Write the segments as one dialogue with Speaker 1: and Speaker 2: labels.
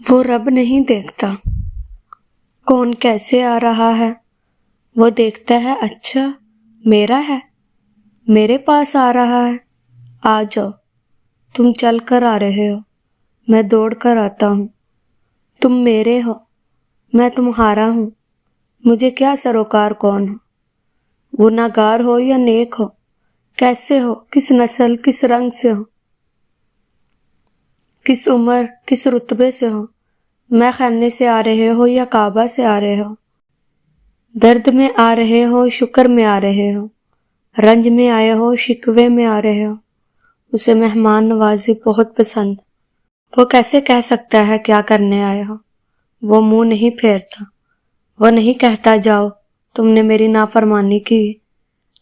Speaker 1: وہ رب نہیں دیکھتا کون کیسے آ رہا ہے، وہ دیکھتا ہے اچھا میرا ہے، میرے پاس آ رہا ہے۔ آ جاؤ، تم چل کر آ رہے ہو، میں دوڑ کر آتا ہوں۔ تم میرے ہو، میں تمہارا ہوں، مجھے کیا سروکار کون ہو، گنہگار ہو یا نیک ہو، کیسے ہو، کس نسل کس رنگ سے ہو، کس عمر کس رتبے سے ہو، میں خانے سے آ رہے ہو یا کعبہ سے آ رہے ہو، درد میں آ رہے ہو شکر میں آ رہے ہو، رنج میں آئے ہو شکوے میں آ رہے ہو، اسے مہمان نوازی بہت پسند۔ وہ کیسے کہہ سکتا ہے کیا کرنے آئے ہو، وہ منہ نہیں پھیرتا، وہ نہیں کہتا جاؤ تم نے میری نافرمانی کی،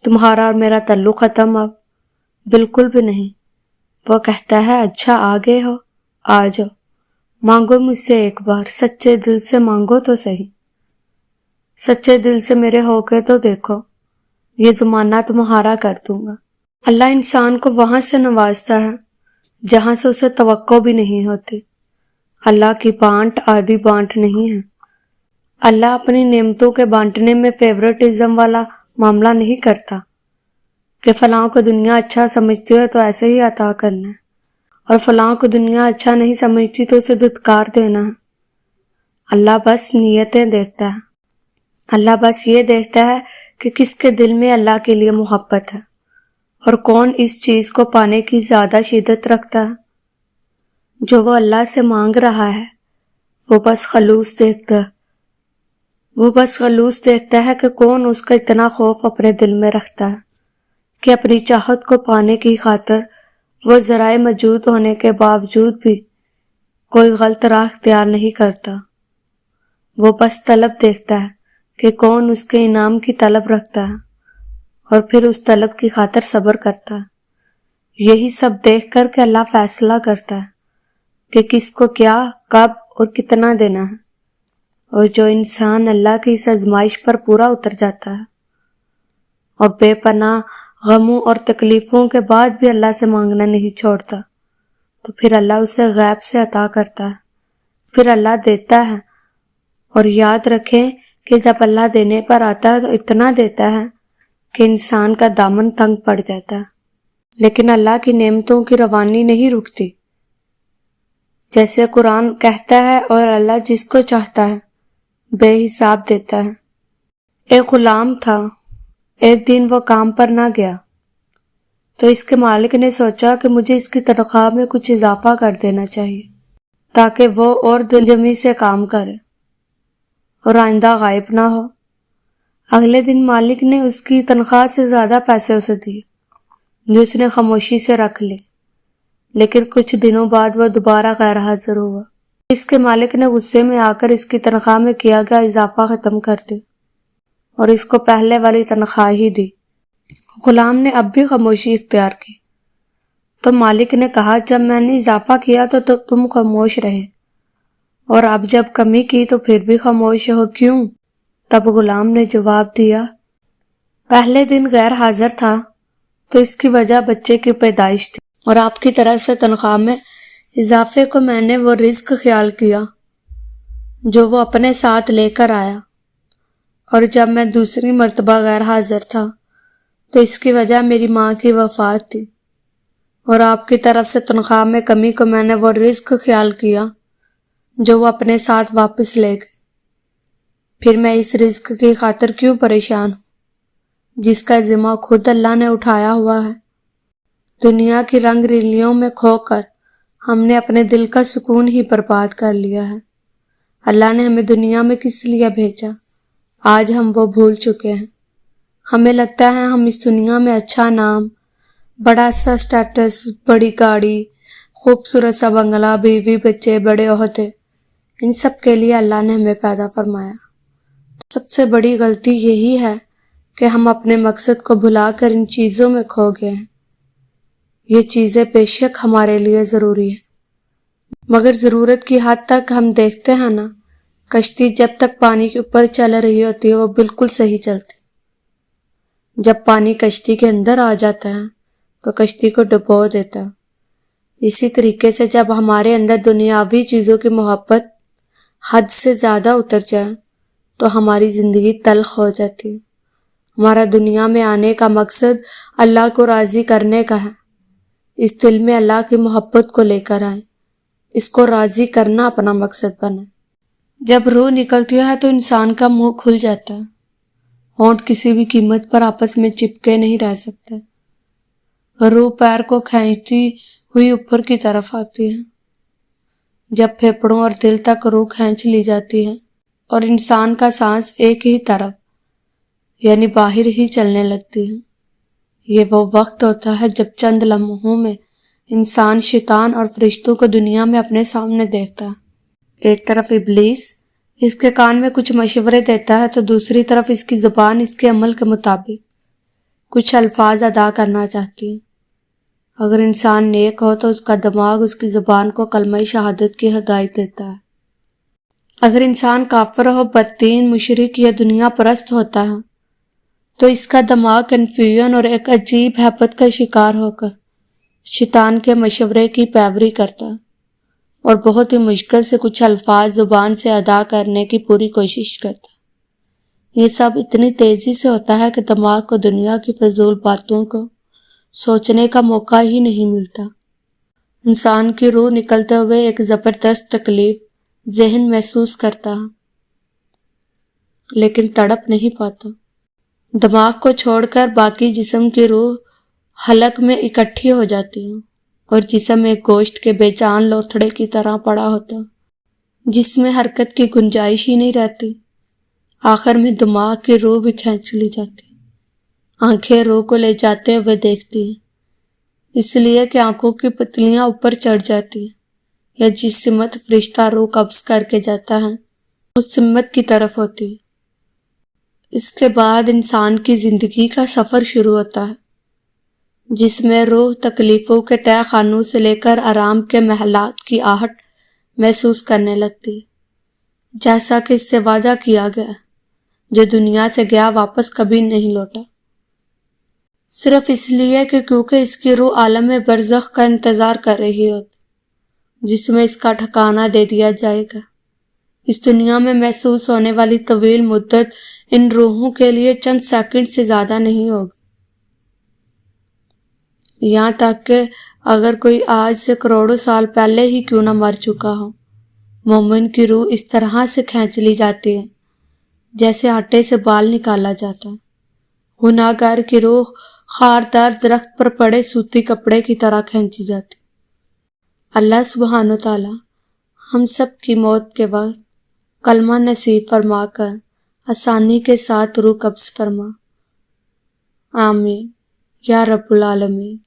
Speaker 1: تمہارا اور میرا تعلق ختم اب، بالکل بھی نہیں۔ وہ کہتا ہے اچھا آ گئے ہو، آ جاؤ، مانگو مجھ سے ایک بار، سچے دل سے مانگو تو صحیح، سچے دل سے میرے ہو کے تو دیکھو، یہ زمانہ تمہارا کر دوں گا۔ اللہ انسان کو وہاں سے نوازتا ہے جہاں سے اسے توقع بھی نہیں ہوتی۔ اللہ کی بانٹ آدھی بانٹ نہیں ہے۔ اللہ اپنی نعمتوں کے بانٹنے میں فیورٹزم والا معاملہ نہیں کرتا کہ فلاں کو دنیا اچھا سمجھتی ہے تو ایسے ہی عطا کرنا ہے، اور فلاں کو دنیا اچھا نہیں سمجھتی تو اسے دھتکار دینا ہے۔ اللہ بس نیتیں دیکھتا ہے۔ اللہ بس یہ دیکھتا ہے کہ کس کے دل میں اللہ کے لیے محبت ہے اور کون اس چیز کو پانے کی زیادہ شدت رکھتا ہے۔ جو وہ اللہ سے مانگ رہا ہے وہ بس خلوص دیکھتا ہے، وہ بس خلوص دیکھتا ہے کہ کون اس کا اتنا خوف اپنے دل میں رکھتا ہے کہ اپنی چاہت کو پانے کی خاطر وہ ذرائع موجود ہونے کے باوجود بھی کوئی غلط راہ اختیار نہیں کرتا۔ وہ بس طلب دیکھتا ہے کہ کون اس کے انعام کی طلب رکھتا ہے اور پھر اس طلب کی خاطر صبر کرتا ہے۔ یہی سب دیکھ کر کہ اللہ فیصلہ کرتا ہے کہ کس کو کیا، کب اور کتنا دینا ہے، اور جو انسان اللہ کی اس آزمائش پر پورا اتر جاتا ہے اور بے پناہ غموں اور تکلیفوں کے بعد بھی اللہ سے مانگنا نہیں چھوڑتا، تو پھر اللہ اسے غیب سے عطا کرتا ہے، پھر اللہ دیتا ہے۔ اور یاد رکھیں کہ جب اللہ دینے پر آتا ہے تو اتنا دیتا ہے کہ انسان کا دامن تنگ پڑ جاتا ہے، لیکن اللہ کی نعمتوں کی روانی نہیں رکتی۔ جیسے قرآن کہتا ہے اور اللہ جس کو چاہتا ہے بے حساب دیتا ہے۔ ایک غلام تھا، ایک دن وہ کام پر نہ گیا تو اس کے مالک نے سوچا کہ مجھے اس کی تنخواہ میں کچھ اضافہ کر دینا چاہیے تاکہ وہ اور دلجمی سے کام کرے اور آئندہ غائب نہ ہو۔ اگلے دن مالک نے اس کی تنخواہ سے زیادہ پیسے اسے دیے جو اس نے خاموشی سے رکھ لی، لیکن کچھ دنوں بعد وہ دوبارہ غیر حاضر ہوا۔ اس کے مالک نے غصے میں آ کر اس کی تنخواہ میں کیا گیا اضافہ ختم کر دی اور اس کو پہلے والی تنخواہ ہی دی۔ غلام نے اب بھی خاموشی اختیار کی تو مالک نے کہا جب میں نے اضافہ کیا تو تم خاموش رہے، اور اب جب کمی کی تو پھر بھی خاموش ہو کیوں؟ تب غلام نے جواب دیا، پہلے دن غیر حاضر تھا تو اس کی وجہ بچے کی پیدائش تھی، اور آپ کی طرف سے تنخواہ میں اضافے کو میں نے وہ رزق خیال کیا جو وہ اپنے ساتھ لے کر آیا، اور جب میں دوسری مرتبہ غیر حاضر تھا تو اس کی وجہ میری ماں کی وفات تھی، اور آپ کی طرف سے تنخواہ میں کمی کو میں نے وہ رزق خیال کیا جو وہ اپنے ساتھ واپس لے گئے۔ پھر میں اس رزق کی خاطر کیوں پریشان ہوں جس کا ذمہ خود اللہ نے اٹھایا ہوا ہے؟ دنیا کی رنگ ریلیوں میں کھو کر ہم نے اپنے دل کا سکون ہی برباد کر لیا ہے۔ اللہ نے ہمیں دنیا میں کس لیے بھیجا، آج ہم وہ بھول چکے ہیں۔ ہمیں لگتا ہے ہم اس دنیا میں اچھا نام، بڑا سا سٹیٹس، بڑی گاڑی، خوبصورت سا بنگلہ، بیوی بچے، بڑے عہدے، ان سب کے لیے اللہ نے ہمیں پیدا فرمایا۔ سب سے بڑی غلطی یہی ہے کہ ہم اپنے مقصد کو بھلا کر ان چیزوں میں کھو گئے ہیں۔ یہ چیزیں بے شک ہمارے لیے ضروری ہیں، مگر ضرورت کی حد تک ہم دیکھتے ہیں نا، کشتی جب تک پانی کے اوپر چل رہی ہوتی ہے وہ بالکل صحیح چلتی، جب پانی کشتی کے اندر آ جاتا ہے تو کشتی کو ڈبو دیتا ہے۔ اسی طریقے سے جب ہمارے اندر دنیاوی چیزوں کی محبت حد سے زیادہ اتر جائے تو ہماری زندگی تلخ ہو جاتی ہے۔ ہمارا دنیا میں آنے کا مقصد اللہ کو راضی کرنے کا ہے۔ اس دل میں اللہ کی محبت کو لے کر آئیں، اس کو راضی کرنا اپنا مقصد بنے۔ جب روح نکلتی ہے تو انسان کا منہ کھل جاتا ہے، ہونٹ کسی بھی قیمت پر آپس میں چپکے نہیں رہ سکتے۔ روح پیر کو کھینچتی ہوئی اوپر کی طرف آتی ہے۔ جب پھیپھڑوں اور دل تک روح کھینچ لی جاتی ہے اور انسان کا سانس ایک ہی طرف یعنی باہر ہی چلنے لگتی ہے، یہ وہ وقت ہوتا ہے جب چند لمحوں میں انسان شیطان اور فرشتوں کو دنیا میں اپنے سامنے دیکھتا ہے۔ ایک طرف ابلیس اس کے کان میں کچھ مشورے دیتا ہے تو دوسری طرف اس کی زبان اس کے عمل کے مطابق کچھ الفاظ ادا کرنا چاہتی ہے۔ اگر انسان نیک ہو تو اس کا دماغ اس کی زبان کو کلمہ شہادت کی ہدایت دیتا ہے۔ اگر انسان کافر ہو، بددین، مشرک یا دنیا پرست ہوتا ہے تو اس کا دماغ کنفیوژن اور ایک عجیب ہیبت کا شکار ہو کر شیطان کے مشورے کی پیروی کرتا ہے اور بہت ہی مشکل سے کچھ الفاظ زبان سے ادا کرنے کی پوری کوشش کرتا ہے۔ یہ سب اتنی تیزی سے ہوتا ہے کہ دماغ کو دنیا کی فضول باتوں کو سوچنے کا موقع ہی نہیں ملتا۔ انسان کی روح نکلتے ہوئے ایک زبردست تکلیف ذہن محسوس کرتا ہے، لیکن تڑپ نہیں پاتا۔ دماغ کو چھوڑ کر باقی جسم کی روح حلق میں اکٹھی ہو جاتی ہے اور جسم ایک گوشت کے بے جان لوتھڑے کی طرح پڑا ہوتا ہے جس میں حرکت کی گنجائش ہی نہیں رہتی۔ آخر میں دماغ کی روح بھی کھینچ لی جاتی، آنکھیں روح کو لے جاتے ہوئے دیکھتی ہیں، اس لیے کہ آنکھوں کی پتلیاں اوپر چڑھ جاتی ہیں، یا جس سمت فرشتہ روح قبض کر کے جاتا ہے اس سمت کی طرف ہوتی ہے۔ اس کے بعد انسان کی زندگی کا سفر شروع ہوتا ہے جس میں روح تکلیفوں کے تہہ خانوں سے لے کر آرام کے محلات کی آہٹ محسوس کرنے لگتی ہے، جیسا کہ اس سے وعدہ کیا گیا، جو دنیا سے گیا واپس کبھی نہیں لوٹا، صرف اس لیے کہ کیونکہ اس کی روح عالم برزخ کا انتظار کر رہی ہوتی جس میں اس کا ٹھکانہ دے دیا جائے گا۔ اس دنیا میں محسوس ہونے والی طویل مدت ان روحوں کے لیے چند سیکنڈ سے زیادہ نہیں ہوگی، یہاں تک کہ اگر کوئی آج سے کروڑوں سال پہلے ہی کیوں نہ مر چکا ہو، مومن کی روح اس طرح سے کھینچ لی جاتی ہے جیسے آٹے سے بال نکالا جاتا ہے۔ گناہگار کی روح خاردار درخت پر پڑے سوتی کپڑے کی طرح کھینچی جاتی۔ اللہ سبحانہ وتعالی ہم سب کی موت کے وقت کلمہ نصیب فرما کر آسانی کے ساتھ روح قبض فرما۔ آمین یا رب العالمین۔